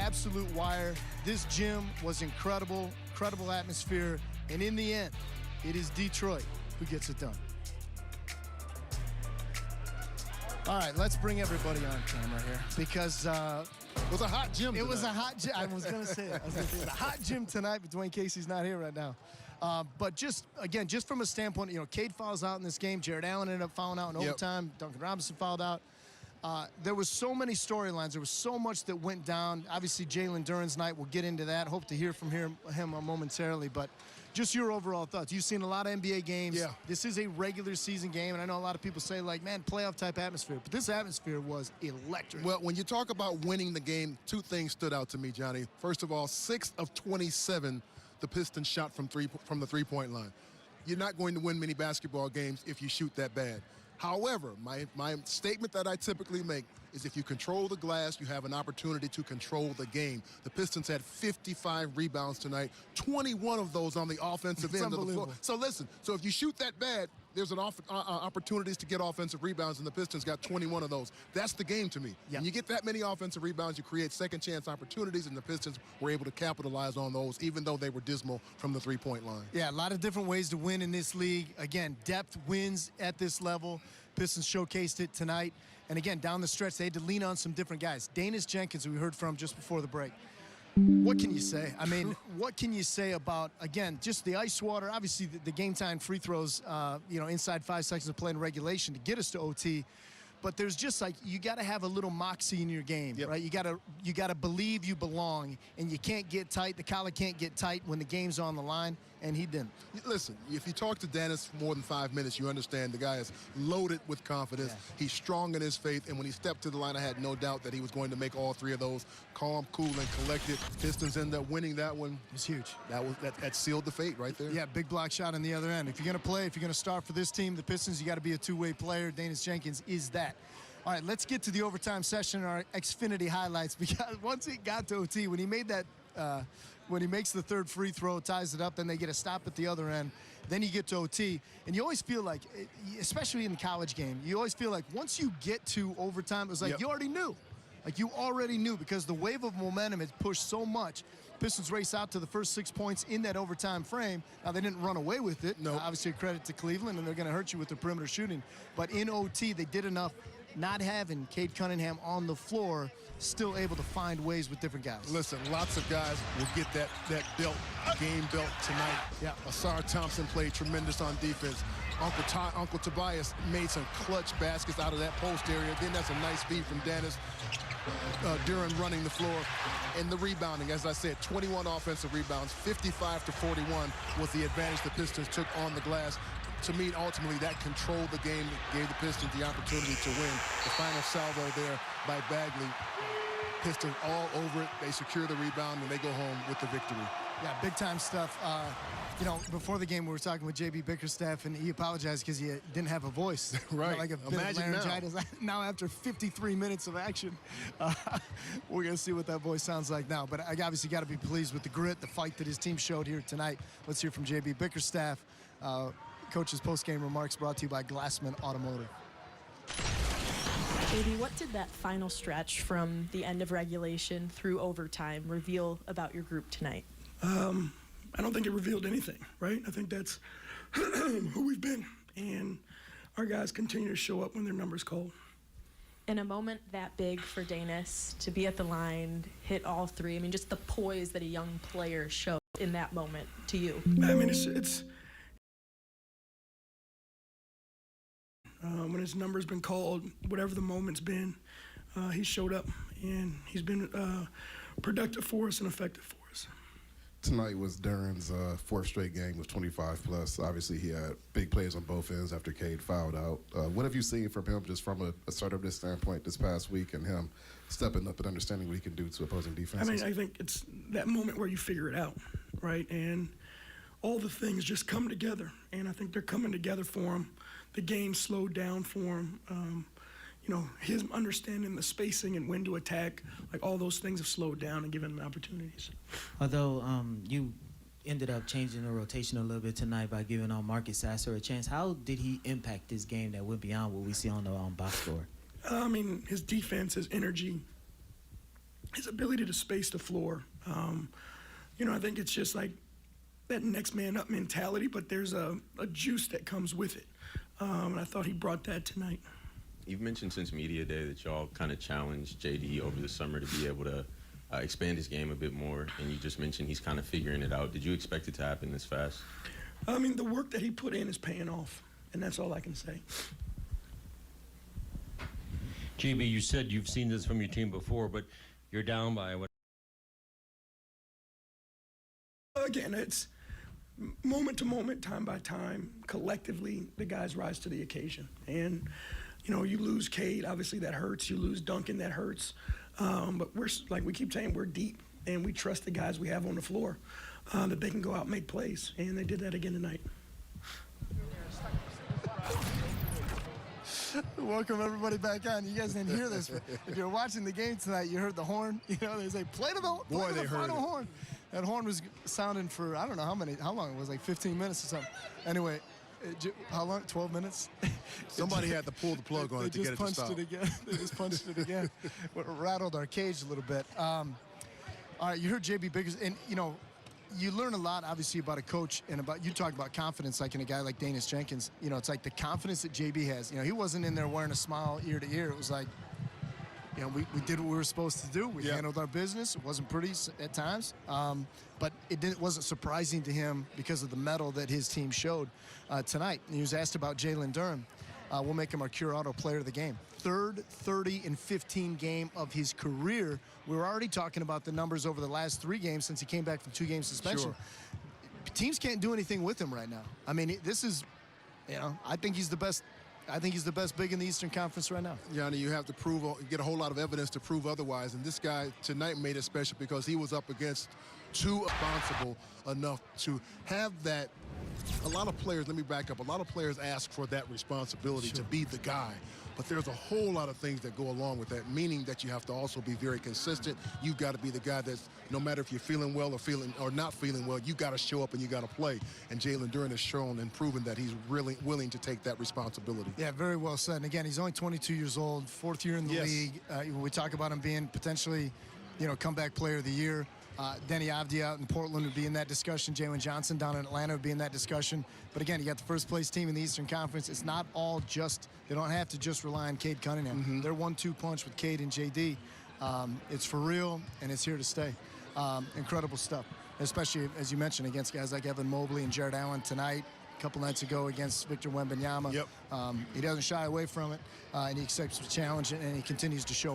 absolute wire. This gym was incredible, incredible atmosphere. And in the end, it is Detroit who gets it done. All right, let's bring everybody on camera here because it was a hot gym tonight. It was a hot gym. I was going to say it. It was a hot gym tonight, but Dwayne Casey's not here right now. But just from a standpoint, Cade fouls out in this game. Jared Allen ended up fouling out in overtime. Duncan Robinson fouled out. There was so many storylines. There was so much that went down. Obviously, Jalen Duren's night. We'll get into that. Hope to hear from him momentarily. But just your overall thoughts. You've seen a lot of NBA games. Yeah. This is a regular season game, and I know a lot of people say, like, man, playoff-type atmosphere. But this atmosphere was electric. Well, when you talk about winning the game, two things stood out to me, Johnny. First of all, 6 of 27, the Pistons shot from the three-point line. You're not going to win many basketball games if you shoot that bad. However, my statement that I typically make is if you control the glass, you have an opportunity to control the game. The Pistons had 55 rebounds tonight, 21 of those on the offensive end of the floor. So listen, so if you shoot that bad, there's an opportunities to get offensive rebounds, and the Pistons got 21 of those. That's the game to me. Yep. When you get that many offensive rebounds, you create second-chance opportunities, and the Pistons were able to capitalize on those, even though they were dismal from the three-point line. Yeah, a lot of different ways to win in this league. Again, depth wins at this level. Pistons showcased it tonight. And again, down the stretch, they had to lean on some different guys. Danis Jenkins, who we heard from just before the break. What can you say? I mean, what can you say about, again, just the ice water? Obviously, the game-time free throws, inside 5 seconds of play in regulation to get us to OT. But there's just like, you got to have a little moxie in your game, right? You got to believe you belong, and you can't get tight. The collar can't get tight when the game's on the line, and he didn't. Listen, if you talk to Dennis for more than 5 minutes, you understand the guy is loaded with confidence. Yeah. He's strong in his faith, and when he stepped to the line, I had no doubt that he was going to make all 3 of those. Calm, cool, and collected. Pistons end up winning that one. It was huge. That sealed the fate right there. Yeah, big block shot on the other end. If you're going to play, if you're going to start for this team, the Pistons, you got to be a two-way player. Danis Jenkins is that. All right, let's get to the overtime session, our Xfinity highlights, because once it got to OT, when he made that, when he makes the 3rd free throw, ties it up, then they get a stop at the other end, then you get to OT, and you always feel like, especially in the college game, you always feel like once you get to overtime, it was like you already knew. Like you already knew, because the wave of momentum has pushed so much. Pistons race out to the first 6 points in that overtime frame. Now, they didn't run away with it. No. Obviously, a credit to Cleveland, and they're going to hurt you with their perimeter shooting. But in OT, they did enough, not having Cade Cunningham on the floor, still able to find ways with different guys. Listen, lots of guys will get that belt, game belt tonight. Yeah. Asar Thompson played tremendous on defense. Uncle Tobias made some clutch baskets out of that post area. Then that's a nice feed from Danis Duren running the floor. And the rebounding, as I said, 21 offensive rebounds, 55 to 41 was the advantage the Pistons took on the glass. To me, ultimately, that controlled the game, gave the Pistons the opportunity to win. The final salvo there by Bagley. Pistons all over it. They secure the rebound, and they go home with the victory. Yeah, big-time stuff. Before the game, we were talking with J.B. Bickerstaff, and he apologized because he didn't have a voice. Right. Like a bit of laryngitis. Now, after 53 minutes of action, we're going to see what that voice sounds like now. But I obviously got to be pleased with the grit, the fight that his team showed here tonight. Let's hear from J.B. Bickerstaff. Coach's post-game remarks brought to you by Glassman Automotive. JB, what did that final stretch from the end of regulation through overtime reveal about your group tonight? I don't think it revealed anything, right? I think that's who we've been, and our guys continue to show up when their number's called. In a moment that big for Danis to be at the line, hit all 3, I mean, just the poise that a young player showed in that moment to you. I mean, it's when his number's been called, whatever the moment's been, he showed up, and he's been productive for us and effective for us. Tonight was Duren's 4th straight game with 25+. Obviously, he had big plays on both ends after Cade fouled out. What have you seen from him just from a assertiveness standpoint this past week, and him stepping up and understanding what he can do to opposing defenses? I mean, I think it's that moment where you figure it out, right? And all the things just come together, and I think they're coming together for him. The game slowed down for him. His understanding the spacing and when to attack, like all those things have slowed down and given him opportunities. Although you ended up changing the rotation a little bit tonight by giving Marcus Sasser a chance, how did he impact this game that went beyond what we see on the box score? I mean, his defense, his energy, his ability to space the floor. I think it's just like that next man up mentality, but there's a juice that comes with it. And I thought he brought that tonight. You've mentioned since media day that y'all kind of challenged JD over the summer to be able to expand his game a bit more, and you just mentioned he's kind of figuring it out. Did you expect it to happen this fast? I mean, the work that he put in is paying off, and that's all I can say. JB, you said you've seen this from your team before, but you're down by what? Again, it's moment to moment, time by time. Collectively, the guys rise to the occasion. And, you lose Cade, obviously that hurts. You lose Duncan, that hurts. But we're, like we keep saying, we're deep, and we trust the guys we have on the floor that they can go out and make plays. And they did that again tonight. Welcome everybody back on. You guys didn't hear this, but if you're watching the game tonight, you heard the horn. They say play to the final horn. That horn was sounding for I don't know how long it was, like 15 minutes or something. Anyway, how long? 12 minutes. Somebody had to pull the plug on it to get it to stop. They just punched it again. It rattled our cage a little bit. All right, you heard JB Biggers, and you learn a lot, obviously, about a coach and you talk about confidence, like in a guy like Danis Jenkins. It's like the confidence that JB has. He wasn't in there wearing a smile ear to ear. It was like, we did what we were supposed to do. We handled our business. It wasn't pretty at times, but it wasn't surprising to him because of the mettle that his team showed tonight. And he was asked about Jalen Durham. We'll make him our Cure Auto player of the game. Third 30-15 game of his career. We were already talking about the numbers over the last 3 games since he came back from 2-game suspension. Sure. Teams can't do anything with him right now. I mean, this is, I think he's the best. I think he's the best big in the Eastern Conference right now. Yanni, you have to get a whole lot of evidence to prove otherwise. And this guy tonight made it special because he was up against 2 responsible enough to have that. A lot of players, let me back up, a lot of players ask for that responsibility to be the guy. But there's a whole lot of things that go along with that, meaning that you have to also be very consistent. You've got to be the guy that's, no matter if you're feeling well or not feeling well, you got to show up and you got to play. And Jalen Durham has shown and proven that he's really willing to take that responsibility. Yeah, very well said. And again, he's only 22 years old, 4th year in the league. We talk about him being potentially, comeback player of the year. Denny Avdia out in Portland would be in that discussion. Jalen Johnson down in Atlanta would be in that discussion. But again, you got the first place team in the Eastern Conference. It's not all just, they don't have to just rely on Cade Cunningham. Mm-hmm. They're 1-2 punch with Cade and JD. It's for real, and it's here to stay. Incredible stuff, especially, as you mentioned, against guys like Evan Mobley and Jared Allen tonight. A couple nights ago against Victor Wembanyama. Yep. He doesn't shy away from it, and he accepts the challenge, and he continues to show